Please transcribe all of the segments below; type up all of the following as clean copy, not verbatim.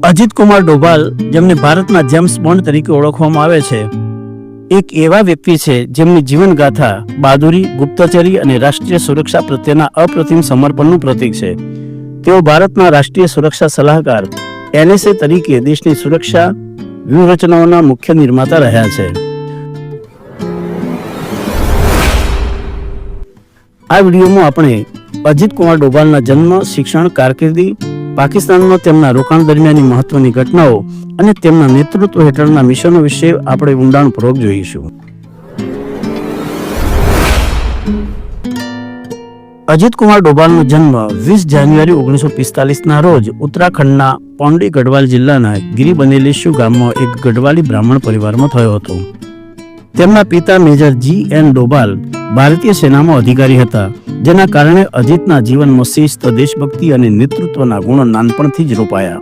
અજીત કુમાર ડોભાલ, જેમને ભારતના James bond તરીકે ઓળખવામાં આવે છે, એક એવા વ્યક્તિ છે જેમની જીવનગાથા બહાદુરી, ગુપ્તચરી અને રાષ્ટ્રીય સુરક્ષા પ્રત્યેના અપ્રતિમ સમર્પણનું પ્રતીક છે. તેઓ ભારતના રાષ્ટ્રીય સુરક્ષા સલાહકાર NSA તરીકે દેશની સુરક્ષા વ્યૂહરચનાઓના મુખ્ય નિર્માતા રહ્યા છે. આ વિડીયોમાં આપણે અજીત કુમાર ડોભાલના જન્મ, શિક્ષણ, કારકિર્દી, પાકિસ્તાનમાં તેમના રોકાણ દરમિયાનની મહત્વની ઘટનાઓ અને તેમના નેતૃત્વ હેઠળના મિશનો વિશે આપણે ઊંડાણપૂર્વક જોઈશું. અજીત કુમાર ડોભાલનો જન્મ 20 જાન્યુઆરી 1945ના રોજ ઉત્તરાખંડના પૌંડી ગઢવાલ જિલ્લાના ગિરિબનેલેશુ ગામમાં એક ગઢવાલી બ્રાહ્મણ પરિવારમાં થયો હતો. તેમના પિતા મેજર G.N. ડોભાલ ભારતીય સેનામાં અધિકારી હતા, જેના કારણે અજીતના જીવનમાં શિસ્ત, દેશભક્તિ અને નેતૃત્વના ગુણો નાનપણથી જ રોપાયા.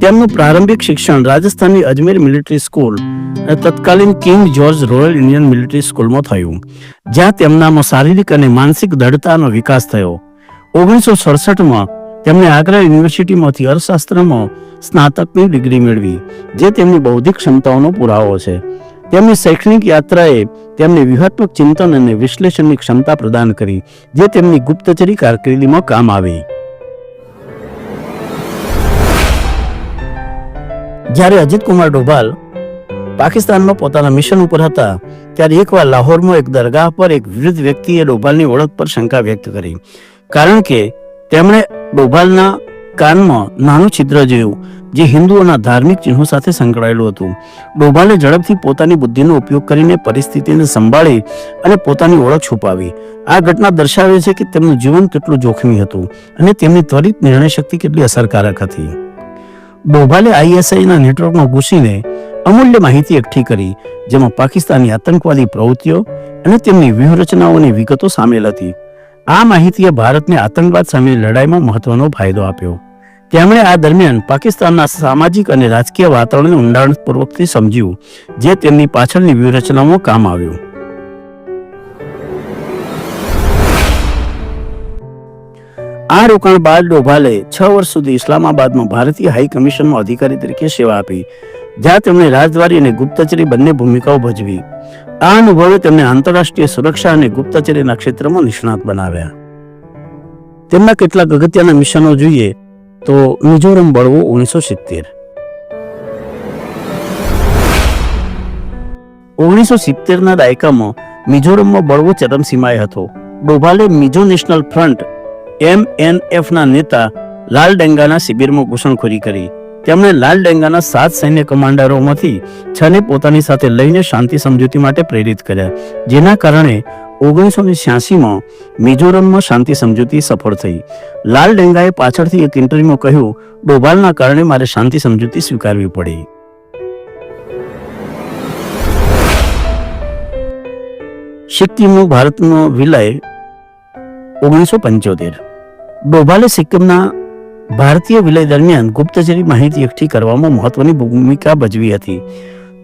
તેમનું પ્રારંભિક શિક્ષણ રાજસ્થાનની અજમેર મિલિટરી સ્કૂલ અને તત્કાલીન king George royal Indian military સ્કૂલમાં થયું, જ્યાં તેમનામાં શારીરિક અને માનસિક દૃઢતાનો વિકાસ થયો. 1967માં તેમણે આગ્રા યુનિવર્સિટીમાંથી અર્થશાસ્ત્રમાં સ્નાતકની ડિગ્રી મેળવી, જે તેમની બૌદ્ધિક ક્ષમતાઓનો પુરાવો છે. તેમની શૈક્ષણિક યાત્રાએ તેમને વ્યૂહાત્મક ચિંતન અને વિશ્લેષણની ક્ષમતા પ્રદાન કરી, જે તેમની ગુપ્તચરી કારકિર્દીમાં કામ આવી. જ્યારે અજીત કુમાર ડોભાલ પાકિસ્તાનમાં પોતાના મિશન ઉપર હતા, ત્યારે એકવાર લાહોરમાં એક દરગાહ પર એક વૃદ્ધ વ્યક્તિએ ડોભાલની ઓળખ પર શંકા વ્યક્ત કરી, કારણ કે તેમણે ડોભાલના કાનમાં નાનું છિદ્ર જોયું, જે હિન્દુઓના ધાર્મિક ચિહ્નો સાથે સંકળાયેલું હતું. ડોભાલે ઝડપથી પોતાની બુદ્ધિનો ઉપયોગ કરીને પરિસ્થિતિને સંભાળી અને પોતાની ઓળખ છુપાવી. આ ઘટના દર્શાવે છે કે તેમનું જીવન કેટલું જોખમી હતું અને તેમની ત્વરિત નિર્ણય શક્તિ કેટલી અસરકારક હતી. ડોભાલે ISIના નેટવર્કમાં ઘૂસીને અમૂલ્ય માહિતી એકઠી કરી, જેમાં પાકિસ્તાની આતંકવાદી પ્રવૃત્તિઓ અને તેમની વ્યૂહરચનાઓની વિગતો સામેલ હતી. આ માહિતીએ ભારતને આતંકવાદ સામેની લડાઈમાં મહત્વનો ફાયદો આપ્યો. તેમણે આ દરમિયાન પાકિસ્તાનના સામાજિક અને રાજકીય વાતાવરણને ઊંડાણપૂર્વકથી સમજ્યું, જે તેમની પાછળની વ્યૂહરચનામાં કામ આવ્યું. આ રોકાણ બાદ ડોભાલે 6 વર્ષ સુધી ઇસ્લામાબાદમાં ભારતીય હાઈ કમિશનમાં અધિકારી તરીકે સેવા આપી, જ્યાં તેમણે રાજદ્વારી અને ગુપ્તચરી બંને ભૂમિકાઓ ભજવી. આ અનુભવે તેમને આંતરરાષ્ટ્રીય સુરક્ષા અને ગુપ્તચરીના ક્ષેત્રમાં નિષ્ણાત બનાવ્યા. તેમના કેટલાક અગત્યના મિશનો જોઈએ તો મિઝોરમ બળવો 1970. 1970ના દાયકામાં મિઝોરમમાં બળવો ચરમસીમાએ હતો. ડોભાલે મિઝો નેશનલ ફ્રન્ટ MNFના નેતા લાલ ડેંગાના શિબિરમાં ઘૂસણખોરી કરી. તેમણે લાલ ડેંગાના 7 સૈન્ય કમાન્ડરોમાંથી 6ને પોતાની સાથે લઈને શાંતિ સમજૂતી માટે પ્રેરિત કર્યા, જેના કારણે 1986માં મિઝોરમમાં શાંતિ સમજૂતી સફળ થઈ. લાલ ડેંગાએ પાછળથી એક ઇન્ટરવ્યુમાં કહ્યું, ડોભાલના કારણે મારે શાંતિ સમજૂતી સ્વીકારવી પડી. સિક્કિમનું ભારતનો વિલય 1975. ડોભાલે સિક્કિમના ભારતીય વિલય દરમિયાન ગુપ્તચરી માહિતી એકઠી કરવામાં મહત્વની ભૂમિકા ભજવી હતી.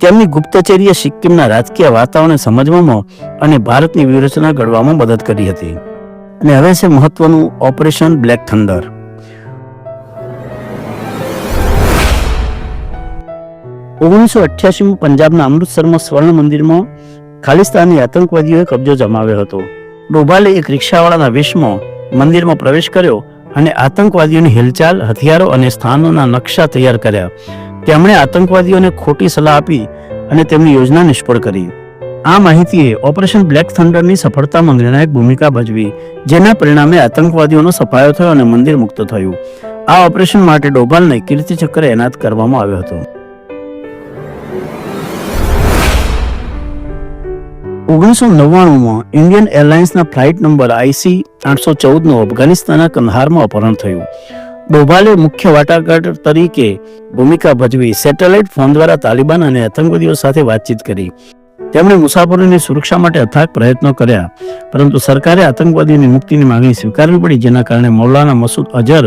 તેમની ગુપ્તચરીએ સિક્કિમના રાજકીય વાતાવરણને સમજવામાં અને ભારતની વ્યૂહરચના ઘડવામાં મદદ કરી હતી. અને હવે છે મહત્વનું ઓપરેશન બ્લેક થંડર. 1988માં પંજાબના અમૃતસરમાં સ્વર્ણ મંદિરમાં ખાલિસ્તાની આતંકવાદીઓએ કબજો જમાવ્યો હતો. ડોભાલે એક રિક્ષાવાળાના વેશમાં મંદિરમાં પ્રવેશ કર્યો અને આતંકવાદીઓની હિલચાલ, હથિયારો અને સ્થાનોના નકશા તૈયાર કર્યા. તેમણે આતંકવાદીઓને ખોટી સલાહ આપી અને તેમની યોજના નિષ્ફળ કરી. આ માહિતીએ ઓપરેશન બ્લેક થંડરની સફળતામાં નિર્ણાયક ભૂમિકા ભજવી, જેના પરિણામે આતંકવાદીઓનો સફાયો થયો અને મંદિર મુક્ત થયું. આ ઓપરેશન માટે ડોભાલને કીર્તિ ચક્ર એનાયત કરવામાં આવ્યો હતો. 1999માં ઇન્ડિયન એરલાઇન્સના ફ્લાઇટ નંબર IC-814નું અફઘાનિસ્તાનના કંદહારમાં અપહરણ થયું. ડોભાલે મુખ્ય વાટાઘાટ તરીકે ભૂમિકા ભજવી સેટેલાઇટ ફોન દ્વારા તાલિબાન અને આતંકવાદીઓ સાથે વાતચીત કરી. તેમણે મુસાફરોની સુરક્ષા માટે અથાગ પ્રયત્નો કર્યા, પરંતુ સરકારે આતંકવાદીઓની મુક્તિની માંગણી સ્વીકારવી પડી, જેના કારણે મૌલાના મસૂદ અઝહર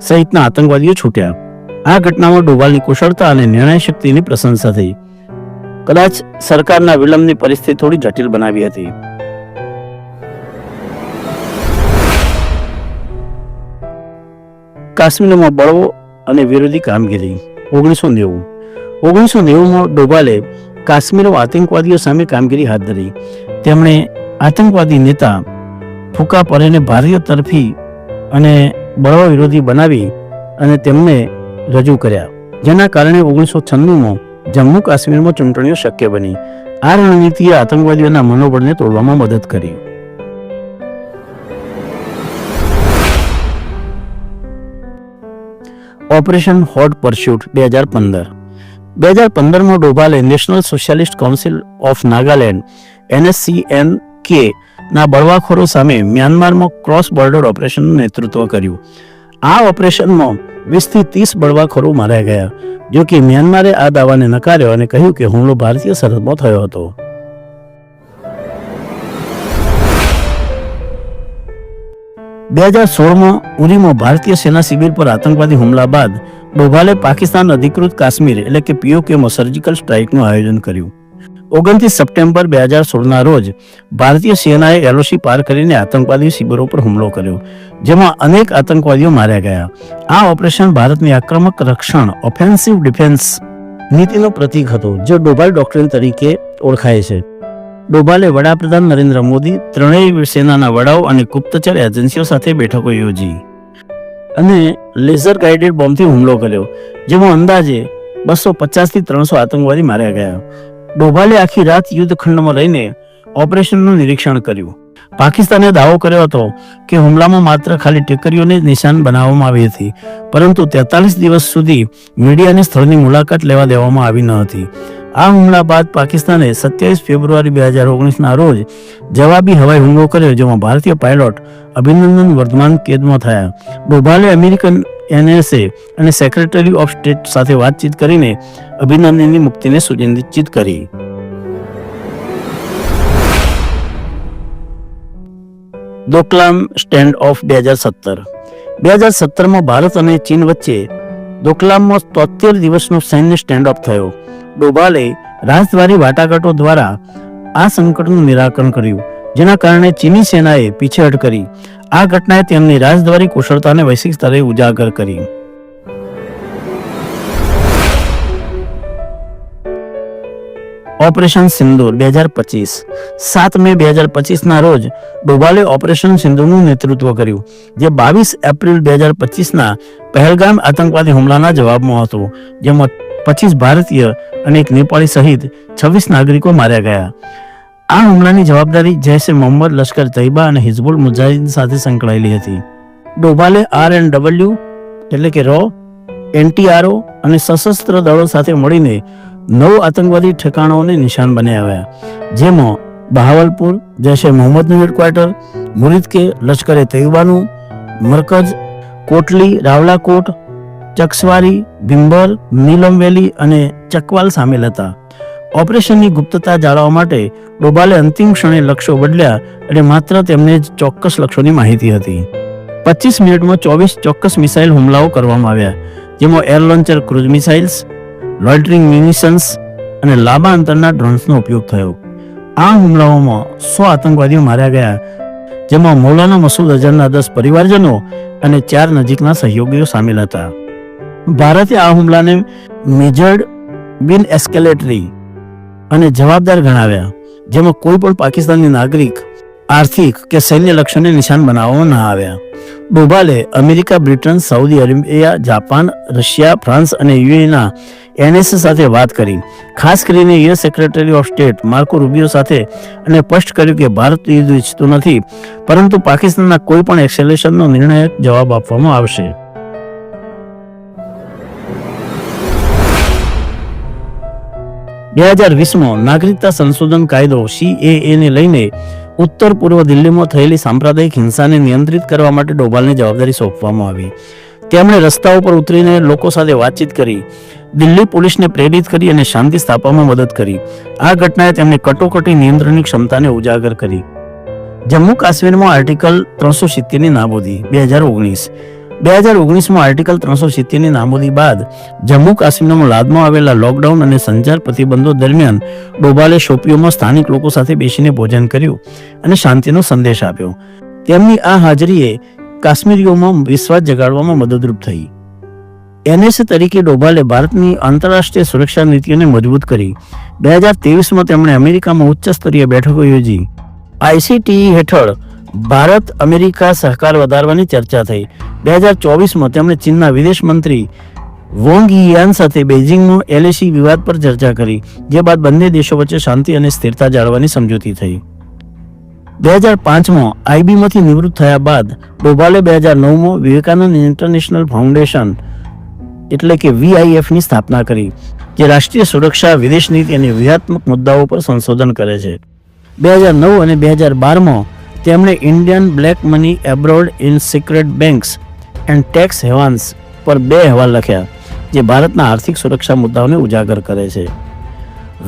સહિતના આતંકવાદીઓ છૂટ્યા. આ ઘટનામાં ડોભાલની કુશળતા અને નિર્ણય શક્તિની પ્રશંસા થઈ. કદાચ સરકારના વિલંબની પરિસ્થિતિ થોડી જટિલ બનાવી હતી. કાશ્મીરમાં બળવો અને વિરોધી કામગીરી. 1990માં ડોભાલે કાશ્મીરમાં આતંકવાદીઓ સામે કામગીરી હાથ ધરી. તેમણે આતંકવાદી નેતા ફૂકા પરેને ભારતીય તરફી અને બળવા વિરોધી બનાવી અને તેમને રજૂ કર્યા, જેના કારણે 1996માં જમ્મુ કાશ્મીરમાં ચૂંટણીઓ શક્ય બની. આ રણનીતિએ આતંકવાદીઓના મનોબળને તોડવામાં મદદ કરી. ઓપરેશન હોટ પરસ્યુટ 2015માં ડોભાલે national socialist council of Nagaland NSCNK ના બળવાખોરો સામે મ્યાનમારમાં ક્રોસ બોર્ડર ઓપરેશનનું નેતૃત્વ કર્યું. આ ઓપરેશનમાં 20 થી 30 બળવાખોરો માર્યા ગયા. જો કે મ્યાનમારે આ દાવાને નકાર્યો અને કહ્યું કે હુમલો ભારતીય સરહદમાં થયો હતો. માં ઉરીમાં ભારતીય સેના શિબિર પર આતંકવાદી હુમલા બાદ ડોભાલે પાકિસ્તાન અધિકૃત કાશ્મીર એટલે કે POKમાં સર્જિકલ સ્ટ્રાઇકનું આયોજન કર્યું. 29 સપ્ટેમ્બર 2016ના રોજ ભારતીય સેનાએ LOC પાર કરીને આતંકવાદી શિબિરો પર હુમલો કર્યો, જેમાં અનેક આતંકવાદીઓ માર્યા ગયા. આ ઓપરેશન ભારતની આક્રમક રક્ષણ ઓફેન્સિવ ડિફેન્સ નીતિનો પ્રતીક હતો, જે ડોભાલ ડોક્ટ્રિન તરીકે ઓળખાય છે. ડોભાલે વડાપ્રધાન નરેન્દ્ર મોદી, ત્રણેય સેનાના વડાઓ અને ગુપ્તચર એજન્સીઓ સાથે બેઠકો યોજી અને લેઝર ગાઇડેડ બોમ્બથી હુમલો કર્યો, જેમાં અંદાજે 250 થી 300 આતંકવાદી માર્યા ગયા. ડોભાલે આખી રાત યુદ્ધખંડમાં રહીને ઓપરેશનનું નિરીક્ષણ કર્યું. પાકિસ્તાને દાવો કર્યો હતો કે હુમલામાં માત્ર ખાલી ટેકરીઓને નિશાન બનાવવામાં આવી હતી, પરંતુ 43 દિવસ સુધી મીડિયાને સ્થળની મુલાકાત લેવા દેવામાં આવી ન હતી. આ હુમલા બાદ પાકિસ્તાને 27 ફેબ્રુઆરી 2019ના રોજ જવાબી હવાઈ હુમલો કર્યો, જેમાં ભારતીય પાયલોટ અભિનંદન વર્ધમાન કેદમાં થયા. ડોભાલે અમેરિકન NSA અને સેક્રેટરી ઓફ સ્ટેટ સાથે વાતચીત કરીને અભિનંદનની મુક્તિને સુનિશ્ચિત કરી. દોકલામ સ્ટેન્ડ ઓફ 2017માં ભારત અને ચીન વચ્ચે દોકલામમાં 73 દિવસનો સૈન્ય સ્ટેન્ડ ઓફ થયો. ડોભાલે રાજદ્વારી વાટાઘાટો દ્વારા આ સંકટનું નિરાકરણ કર્યું, જેના કારણે ચીની સેનાએ પીછેહટ કરી. આ ઘટનાએ તેમની રાજદ્વારી કુશળતાને વૈશ્વિક સ્તરે ઉજાગર કરી. ઓપરેશન સિંદૂર 2025. 7 મે 2025ના રોજ ડોભાલે ઓપરેશન સિંદૂરનું નેતૃત્વ કર્યું, જે 22 એપ્રિલ 2025ના પહેલગામ આતંકવાદી હુમલાના જવાબમાં હતું, જેમાં 25 ભારતીય અને એક નેપાળી સહિત 26 નાગરિકો માર્યા ગયા. આ હુમલાની જવાબદારી જૈશ-એ મોહમ્મદ, લશ્કર તૈયબા અને હિઝબુલ મુજાહિદીન સાથે સંકળાયેલી હતી. ડોભાલે RNW એટલે કે રો, NTRO અને સશસ્ત્ર દળો સાથે મળીને 9 આતંકવાદી ઠેકાણાઓને નિશાન બનાવ્યા, જેમાં બહાવલપુર જૈશ-એ મોહમ્મદનું હેડક્વાર્ટર, મુરીદકે લશ્કરે તૈયબાનું મરકજ, કોટલી, રાવલાકોટ, ચક્સવારી, બિમ્બર, નીલમ વેલી અને ચકવાલ સામેલ હતા. ઓપરેશનની ગુપ્તતા જાળવવા માટે ડોભાલે અંતિમ ક્ષણે લક્ષ્યો બદલ્યા અને માત્ર તેમને જ ચોક્કસ લક્ષ્યોની માહિતી હતી. 25 મિનિટમાં 24 ચોક્કસ મિસાઇલ હુમલાઓ કરવામાં આવ્યા, જેમાં એર લોન્ચર ક્રૂઝ મિસાઇલ્સ, લોઇટરિંગ મ્યુનિશન્સ અને લાંબા અંતરના ડ્રોન્સનો ઉપયોગ થયો. આ હુમલાઓમાં 100 આતંકવાદીઓ માર્યા ગયા, જેમાં મૌલાના મસૂદ અઝહરના 10 પરિવારજનો અને 4 નજીકના સહયોગીઓ સામેલ હતા. ભારતે આ હુમલાને મેજર્ડ, બિન એસ્કેલેટરી અને જવાબદાર ગણાવ્યા, જેમાં કોઈ પણ પાકિસ્તાની નાગરિક, આર્થિક કે સૈન્ય લક્ષ્યોને નિશાન બનાવવામાં ન આવ્યા. ડોભાલે America, Britain, Saudi Arabia, Japan, Russia, France અને UAEના NSA સાથે વાત કરી, ખાસ કરીને US secretary of state Marco Rubio સાથે, અને સ્પષ્ટ કર્યું કે ભારત યુદ્ધ ઈચ્છતું નથી, પરંતુ પાકિસ્તાનના કોઈ પણ એસ્કેલેશનનો નિર્ણાયક જવાબ આપવામાં આવશે. 2020માં નાગરિકતા સંશોધન કાયદો CAA ને લઈને ઉત્તર પૂર્વ દિલ્હીમાં થયેલી સાંપ્રદાયિક હિંસાને નિયંત્રિત કરવા માટે ડોભાલને જવાબદારી સોંપવામાં આવી. તેમણે રસ્તાઓ પર ઉતરીને લોકો સાથે વાતચીત કરી, દિલ્હી પોલીસને પ્રેરિત કરી અને શાંતિ સ્થાપવામાં મદદ કરી. આ ઘટનાએ તેમની કટોકટી નિયંત્રણની ક્ષમતાને ઉજાગર કરી. જમ્મુ કાશ્મીરમાં આર્ટિકલ 370ની નાબૂદી 2019માં આર્ટિકલ 370ની નાબૂદી બાદ જમ્મુ કાશ્મીરમાં લાદવામાં આવેલા લોકડાઉન અને સંચાર પ્રતિબંધો દરમિયાન ડોભાલે શોપિયોમાં સ્થાનિક લોકો સાથે બેસીને ભોજન કર્યું અને શાંતિનો સંદેશ આપ્યો. તેમની આ હાજરીએ કાશ્મીરીઓમાં વિશ્વાસ જગાડવામાં મદદરૂપ થઈ. NSA તરીકે ડોભાલે ભારતની આંતરરાષ્ટ્રીય સુરક્ષા નીતિઓને મજબૂત કરી. 2023માં તેમણે અમેરિકામાં ઉચ્ચ સ્તરીય બેઠકો યોજી. ICTE હેઠળ ભારત અમેરિકા સહકાર વધારવાની ચર્ચા થઈ. 2024માં તેમણે ચીનના વિદેશ મંત્રી વોંગ યિયાન સાથે બેઇજિંગનો LAC વિવાદ પર ચર્ચા કરી, જે બાદ બંને દેશો વચ્ચે શાંતિ અને સ્થિરતા જાળવવાની સમજૂતી થઈ. 2005માં IBમાંથી નિવૃત્ત થયા બાદ ડોભાલે 2009માં વિવેકાનંદ ઇન્ટરનેશનલ ફાઉન્ડેશન એટલે કે VIFની સ્થાપના કરી, જે રાષ્ટ્રીય સુરક્ષા, વિદેશ નીતિ અને વ્યૂહાત્મક મુદ્દાઓ પર સંશોધન કરે છે. 2009 અને 2012માં તેમણે Indian black money abroad in secret banks and tax havens પર 2 અહેવાલ લખ્યા, જે ભારતના આર્થિક સુરક્ષા મુદ્દાઓને ઉજાગર કરે છે.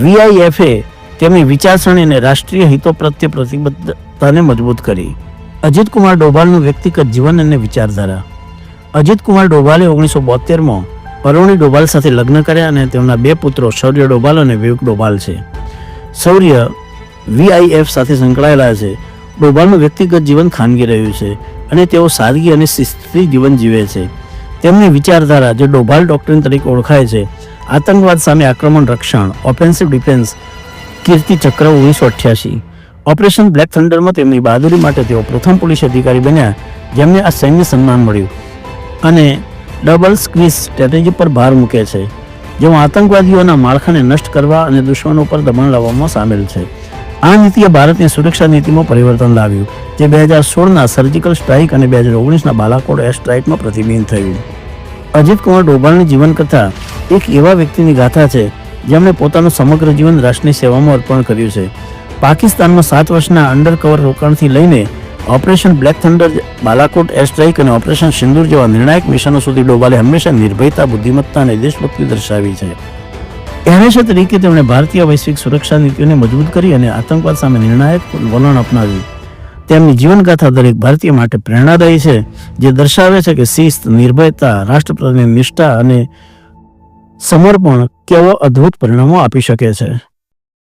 VIFએ તેમની વિચારસરણી અને રાષ્ટ્રીય હિતો પ્રત્યે પ્રતિબદ્ધતાને મજબૂત કરી. અજીત કુમાર ડોભાલનું વ્યક્તિગત જીવન અને વિચારધારા. અજીત કુમાર ડોભાલે 1972માં અરુણી ડોભાલ સાથે લગ્ન કર્યા અને તેમના 2 પુત્રો શૌર્ય ડોભાલ અને વિવેક ડોભાલ છે. શૌર્ય VIF સાથે સંકળાયેલા છે. ડોભાલનું વ્યક્તિગત જીવન ખાનગી રહ્યું છે અને તેઓ સાદગી અને શિસ્તથી જીવન જીવે છે. તેમની વિચારધારા, જે ડોભાલ ડોક્ટ્રિન તરીકે ઓળખાય છે, આતંકવાદ સામે આક્રમણ રક્ષણ, ઓફેન્સિવ ડિફેન્સ, કીર્તિ ચક્ર 1988, ઓપરેશન બ્લેક થંડરમાં તેમની બહાદુરી માટે તેઓ પ્રથમ પોલીસ અધિકારી બન્યા જેમને આ સૈન્ય સન્માન મળ્યું, અને ડબલ સ્ક્વીઝ સ્ટ્રેટેજી પર ભાર મૂકે છે, જેમાં આતંકવાદીઓના માળખાને નષ્ટ કરવા અને દુશ્મનો પર દબાણ લાવવામાં સામેલ છે. આ નીતિએ ભારતની સુરક્ષા નીતિમાં પરિવર્તન લાવ્યું, જે 2016ના સર્જિકલ સ્ટ્રાઇક અને 2019ના બાલાકોટ એર સ્ટ્રાઇકમાં પ્રતિબિંબિત થયું. અજીત કુમાર ડોભાલની જીવનકથા એક એવા વ્યક્તિની ગાથા છે જેમણે પોતાનું સમગ્ર જીવન રાષ્ટ્રની સેવામાં અર્પણ કર્યું છે. પાકિસ્તાનમાં 7 વર્ષના અંડરકવર રોકાણથી લઈને operation black thunder, Balakot air strike અને ઓપરેશન સિંદૂર જેવા નિર્ણાયક મિશનો સુધી ડોભાલે હંમેશા નિર્ભયતા, બુદ્ધિમત્તા અને દેશભક્તિ દર્શાવી છે. NSA તરીકે તેમણે ભારતીય વૈશ્વિક સુરક્ષા નીતિઓને મજબૂત કરી અને આતંકવાદ સામે નિર્ણાયક વલણ અપનાવ્યું. તેમની જીવનગાથા દરેક ભારતીય માટે પ્રેરણાદાયી છે, જે દર્શાવે છે કે શિસ્ત, નિર્ભયતા, રાષ્ટ્ર પ્રત્યેની નિષ્ઠા અને સમર્પણ કેવો અદ્ભુત પરિણામો આપી શકે છે.